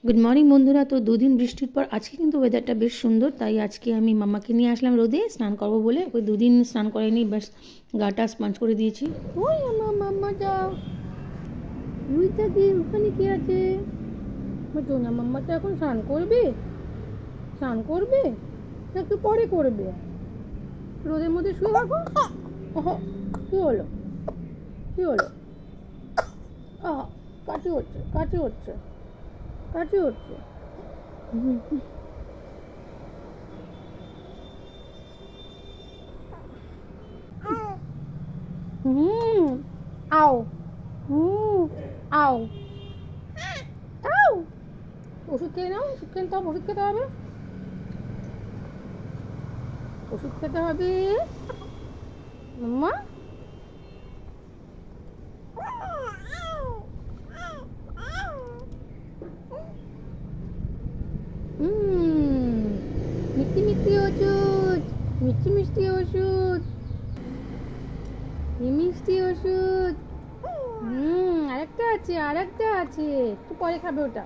Good morning বন্ধুরা। তো দুদিন বৃষ্টির পর আজকে কিন্তু ওয়েদারটা বেশ সুন্দর, তাই আজকে আমি মামাকে নিয়ে আসলাম রোদে স্নান করবো বলে। ওই দুদিন স্নান করেনি, ব্যাস গাটা স্পঞ্জ করে দিয়েছি। ওই আমার মাম্মা যাও, রুইটা কি ওখানে কি আছে? না মাম্মা তো এখন স্নান করবে, স্নান করবে না একটু পরে করবে, রোদের মধ্যে শুয়ে থাকো। কি হলো, কি হলো? কাছে হচ্ছে, কাছে হচ্ছে, কাছে হচ্ছে। আও আও আও, ওষুধ খেয়ে নাও, ওষুধ খেতে হবে, ওষুধ খেতে হবে, ওষুধ খেতে হবে মাম্মা। মিষ্টি মিষ্টি ওষুধ, মিষ্টি মিষ্টি ওষুধ, মিষ্টি ওষুধ। আরেকটা আছে, আরেকটা আছে, একটু পরে খাবে ওটা।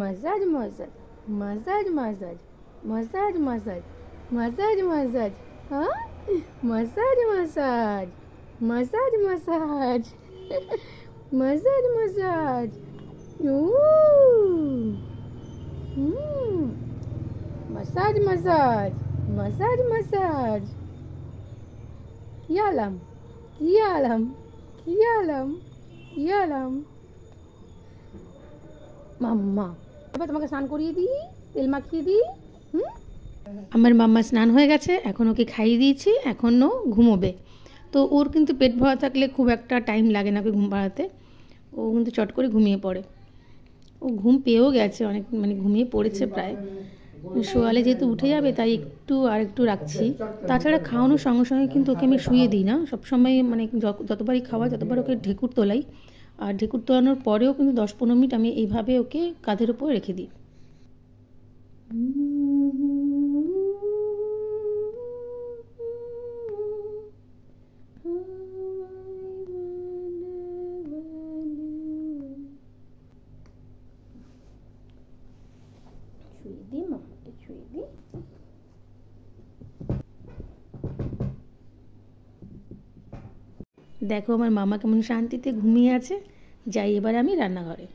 Massage massage massage massage massage massage massage massage, हाँ massage massage massage massage massage massage. Massage massage massage massage. यालम यालम यालम यालम। মাম্মা এবার তোমাকে স্নান করিয়ে দিই, তেল মাখিয়ে দিই। আমার মাম্মা স্নান হয়ে গেছে, এখন ওকে খাইয়ে দিয়েছি, এখনও ঘুমোবে। তো ওর কিন্তু পেট ভরা থাকলে খুব একটা টাইম লাগে না ওকে ঘুম পাড়াতে, ও কিন্তু চট করে ঘুমিয়ে পড়ে। ও ঘুম পেয়েও গেছে অনেক, মানে ঘুমিয়ে পড়েছে প্রায়। শোয়ালে যেহেতু উঠে যাবে তাই একটু রাখছি। তাছাড়া খাওয়ানোর সঙ্গে সঙ্গে কিন্তু ওকে আমি শুয়ে দিই না, সবসময় মানে যতবারই খাওয়া ততবার ওকে ঢেকুর তোলাই। আর ঢেকুর তোলানোর পরেও কিন্তু 10-15 মিনিট আমি এইভাবে ওকে কাঁধের উপর রেখে দিই। ছুঁয়ে দিই মামাকে, ছুঁয়ে দিই। দেখো আমার মামা কেমন শান্তিতে ঘুমিয়ে আছে। যাই এবার আমি রান্নাঘরে।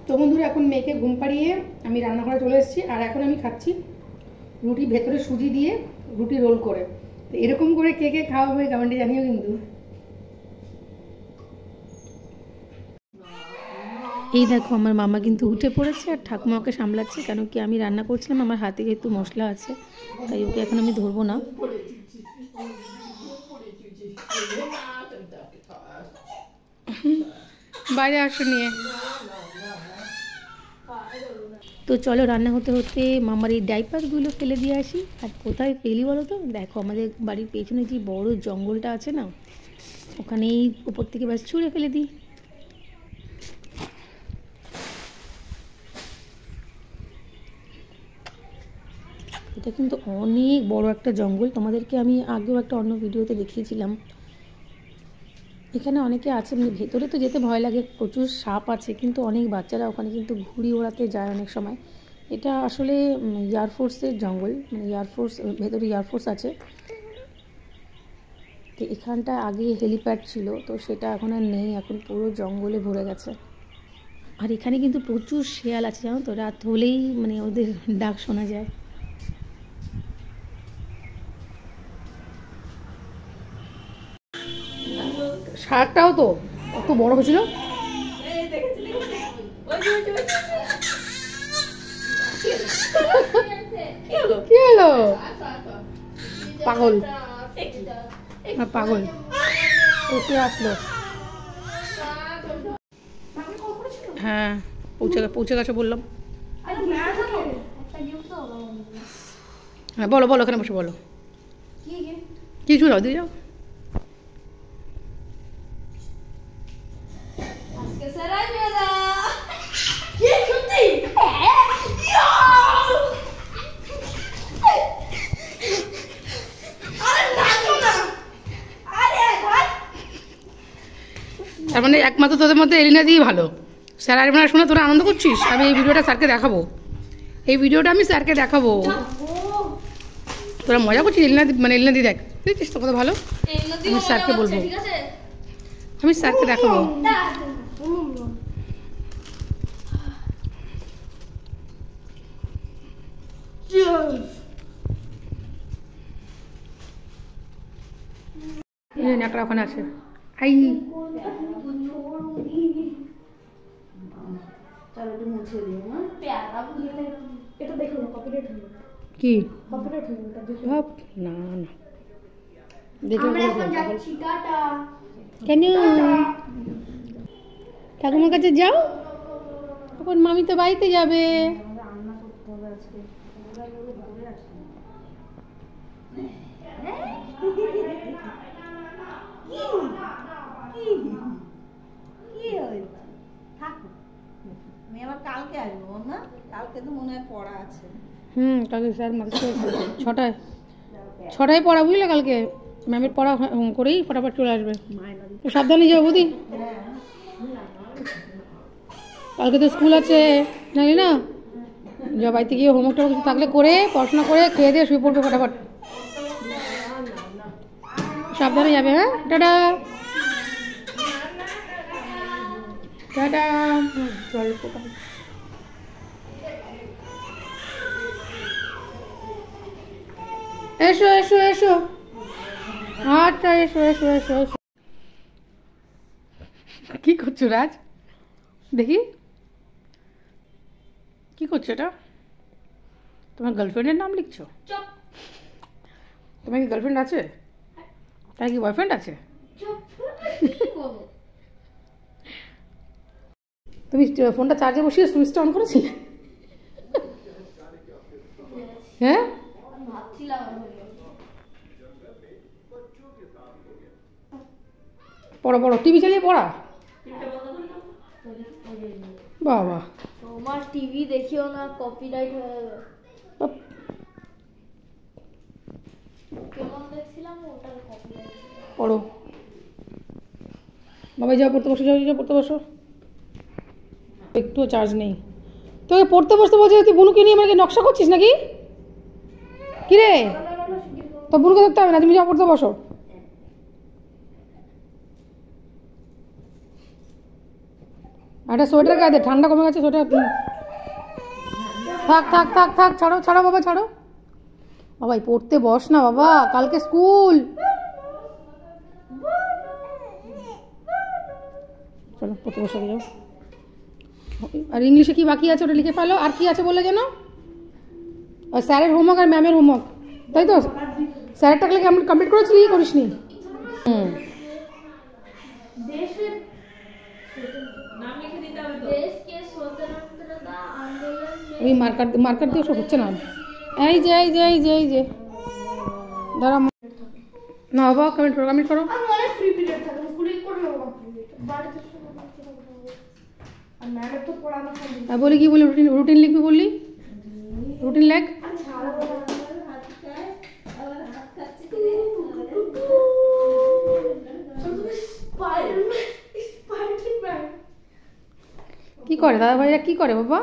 তো বন্ধুরা এখন মেয়েকে ঘুম পাড়িয়ে আমি রান্নাঘরে চলে এসেছি, আর এখন আমি খাচ্ছি রুটি ভেতরে সুজি দিয়ে রুটি রোল করে। তো এরকম করে কে কে খাওয়া হবে কমেন্টে জানিও কিন্তু। এই দেখো আমার মামা কিন্তু উঠে পড়েছে আর ঠাকুমাকে সামলাচ্ছে, কেন কি আমি রান্না করছিলাম, আমার হাতে যেহেতু মশলা আছে তাই ওকে এখন আমি ধরবো না। বাইরে আসো নিয়ে। তো চলো রান্না হতে হতে মামার এই ডাইপারগুলো ফেলে দিয়ে আসি। আর কোথায় ফেলি বলো তো? দেখো আমাদের বাড়ির পেছনে যে বড় জঙ্গলটা আছে না, ওখানেই উপর থেকে ব্যাস ছুঁড়ে ফেলে দিই। এটা কিন্তু অনেক বড় একটা জঙ্গল, তোমাদেরকে আমি আগেও একটা অন্য ভিডিওতে দেখিয়েছিলাম। এখানে অনেকে আছে, মানে ভেতরে তো যেতে ভয় লাগে, প্রচুর সাপ আছে, কিন্তু অনেক বাচ্চারা ওখানে কিন্তু ঘুড়ি ওড়াতে যায় অনেক সময়। এটা আসলে এয়ারফোর্সের জঙ্গল, মানে এয়ারফোর্স, ভেতরে এয়ারফোর্স আছে। তো এখানটা আগে হেলিপ্যাড ছিল, তো সেটা এখন আর নেই, এখন পুরো জঙ্গলে ভরে গেছে। আর এখানে কিন্তু প্রচুর শেয়াল আছে জানো তো, রাত হলেই মানে ওদের ডাক শোনা যায়। শার্কটাও তো কত বড় হয়েছিল। কি হলো? পাগল পাগল উঠে আসলো। হ্যাঁ পৌঁছে গেছে বললাম। হ্যাঁ বলো বলো, এখানে বসে বলো। কিছু যাও দিয়ে যাও। একমাত্র তোদের মধ্যে এলিনা দিই ভালো। স্যার আর না শুনে তোরা আনন্দ করছিস। আমি এই ভিডিওটা স্যারকে দেখাবো, এই ভিডিওটা আমি স্যারকে দেখাবো। তোরা মজা করছিস? এলিনা মানে এলিনা দি দেখ, দেখছিস তো কত ভালো। আমি স্যারকে বলবো, আমি স্যারকে দেখাবো। একটা ওখানে আছে। আই কি না না কেন ঠাকুমার কাছে যাও? এখন মামি তো বাড়িতে যাবে। কালকে আসবো না, কালকে তো মনে হয় পড়া আছে। কালকে স্যার মাকে 6টায় পড়া, বুঝলে? কালকে ম্যামের পড়া করেই ফটাফট চলে আসবে। সাবধানে যাও বৌদি, কালকে তো স্কুল আছে জানি না। যা বাড়িতে গিয়ে হোমওয়ার্কটা কিছু থাকলে করে পড়াশোনা করে খেয়ে দিয়ে শুয়ে পড়বে ফটাফট। সাবধানে যাবে। হ্যাঁ, টাটা টাটা। এসো এসো এসো, আচ্ছা এসো এসো এসো এসো। কি করছো রাজ? দেখি কি করছো এটা? তোমার গার্লফ্রেন্ডের নাম লিখছো? তোমার কি গার্লফ্রেন্ড আছে? তার কি বয়ফ্রেন্ড আছে? তুমি ফোনটা চার্জে বসিয়ে সুইচটা অন করেছিলে? হ্যাঁ, পড়ো পড়ো, টিভি চালিয়ে পড়া। বাবা, তোমার টিভি দেখিও না, কপিরাইট হয়ে যাবে। কেমন দেখছিলাম ওটার কপিরাইট। পড়ো বাবা, যাও পড়তে বসো, যাও যাও পড়তে বসো। একটুও চার্জ নেই। তোকে পড়তে বসতে বলছে, তুই বুনুকে নিয়ে আমাকে নকশা করছিস নাকি? কি রে, তো বুনুকে ধরতে হবে না, তুমি যাও পড়তে বসো। একটা সোয়েটার গায়ে দে, ঠান্ডা কমে গেছে সোয়েটার। থাক থাক থাক থাক, ছাড়ো ছাড়ো বাবা, ছাড়ো বাবা। পড়তে বস না বাবা, কালকে স্কুল। চলো পড়তে বসে যাও। আর ইংলিশে কি বাকি আছে ওটা লিখে ফেলো। আর কি আছে বলে যেন? স্যারের হোমওয়ার্ক আর ম্যামের হোমওয়ার্ক, তাই তো? স্যারেরটা কমপ্লিট করেছিলি, করিসনি? এই মার্কার দিয়ে ওসব হচ্ছে না। এই যে এই যে এই যে এই যে দাঁড়া না বাবা, কমেন্ট করো কমেন্ট করো। বলি কি বলি, রুটিন রুটিন লিখবি বললি, রুটিন লেখ। কি করে দাদা ভাইরা, কি করে বাবা?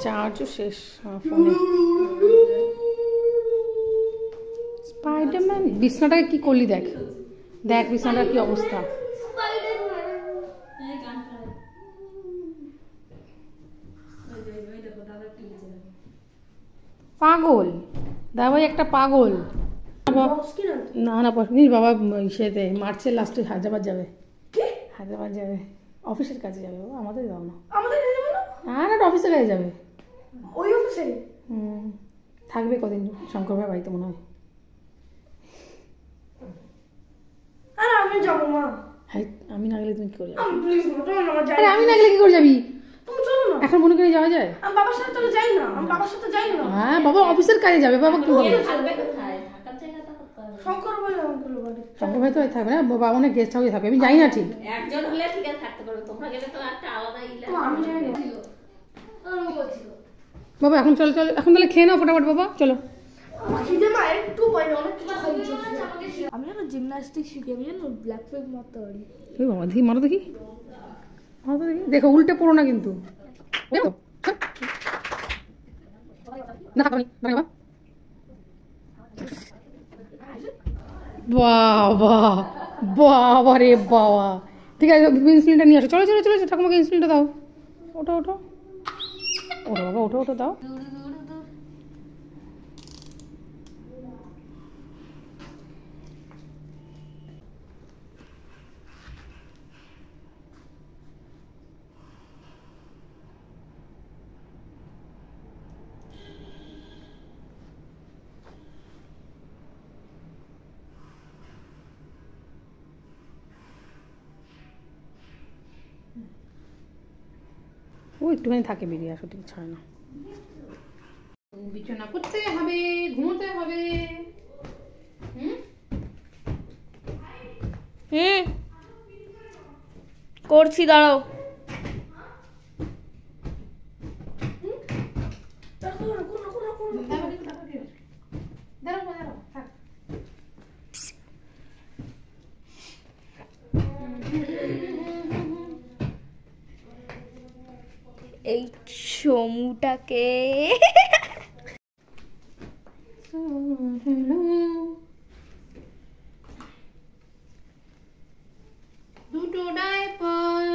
চার্জও শেষ ফোনে। স্পাইডারম্যান, বিছনাটাকে কি করলি দেখ, দেখ বিছনাটার কি অবস্থা। পাগল দাদা ভাই, একটা পাগল। না না পছন্দ বাবা, সেতে মার্চের লাস্টে হায়দ্রাবাদ যাবে। হায়দ্রাবাদ যাবে, অফিসের কাজে যাবে বাবা, আমাদের যাও না। হ্যাঁ না, অফিসের কাজে যাবে। ওই অফিসে থাকবে কদিন, শঙ্কর ভাই বাড়িতে মনে হয়। আর আমি যাবো মা। হ্যাঁ, আমি না গেলে তুমি কি করে যাবে? আরে আমি না গেলে কি করে যাবি? তুমি চলো না। এখন মনে করে যাওয়া যায়? আমি বাবার সাথে তো যাই না, আমি বাবার সাথে যাই না। হ্যাঁ বাবা অফিসের কাজে যাবে, বাবা কি হবে? শঙ্কর ভাই আমাকে বাড়ি, শঙ্কর ভাই তো থাকবে না, বাবা অনেক গেস্ট হাউসে থাকবে। আমি যাই না ঠিক। একজন হলে ঠিক আছে থাকতে পারবে, তোমরা গেলে তো একটা আলাদা ইলা। আমি যাই না। আমি বলছি বাবা এখন চলো চলো, এখন তাহলে খেয়ে নাও ফটাফট বাবা, চলো। আমি জানো জিমনাস্টিক শিখি, আমি জানো ব্ল্যাক ফ্ল্যাগ মারতে পারি। এই বাবা দেখি মারো দেখি, মারো তো দেখি। দেখো উল্টে পড়ো না কিন্তু। দেখো না থাকো না বাবা। বাবা বাবা রে বাবা। ঠিক আছে ইনসুলিনটা নিয়ে আসো। চলো চলো চলো ঠাকুমাকে ইনসুলিনটা দাও। ওঠো ওঠো ওঠো বাবা, ওঠো ওঠো দাও। ও একটুখানি থাকে, বেরিয়ে আসো, ঠিক ছাড়ে না। বিছানা করতে হবে, ঘুমোতে হবে। করছি, দাঁড়াও। এই চমুটাকে দুটো ডাইপার।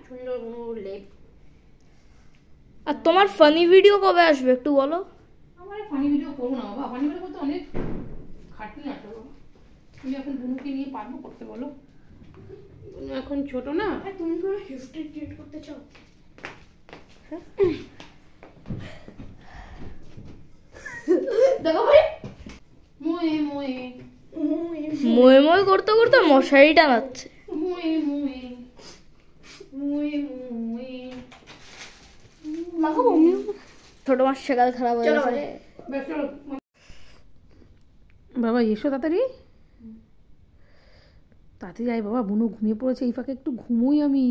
সুন্দর লেপ। আর তোমার ফানি ভিডিও কবে আসবে একটু বলো? আমার ফানি ভিডিও করবো না বাবা, ফানি ভিডিও করতে অনেক খাটনি আছে বাবা। তুমি এখন বুনুকে নিয়ে পারবো করতে বলো? এখন ছোট না। তুমি কোনো হিস্ট্রি ক্রিয়েট করতে চাও? দেখো ভাই, মোয়ে মোয়ে মোয়ে মোয়ে করতে করতে মশারি টানাচ্ছে। মোয়ে মোয়ে মোয়ে মোয়ে। ছোট মাস সকাল খারাপ হয়ে গেছে। বাবা এসো তাড়াতাড়ি তাড়াতাড়ি আয় বাবা। বুনু ঘুমিয়ে পড়েছে, এই ফাঁকে একটু ঘুমোই আমি।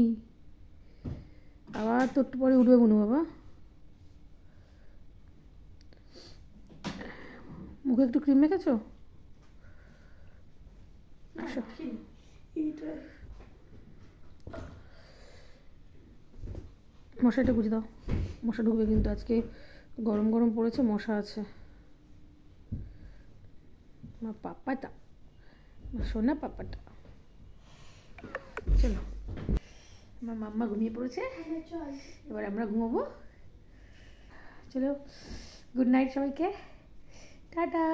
আবার তো একটু পরে উঠবে বুনু বাবা। মুখে একটু ক্রিম মেখেছো? আসো। মশাটা গুঁজে দাও, মশা ঢুকবে কিন্তু। আজকে গরম গরম পড়েছে, মশা আছে। মা পাপাটা, মা সোনা পাপাটা। চলো, আমার মাম্মা ঘুমিয়ে পড়েছে, এবার আমরা ঘুমাবো। চলো, গুড নাইট সবাইকে, টাটা।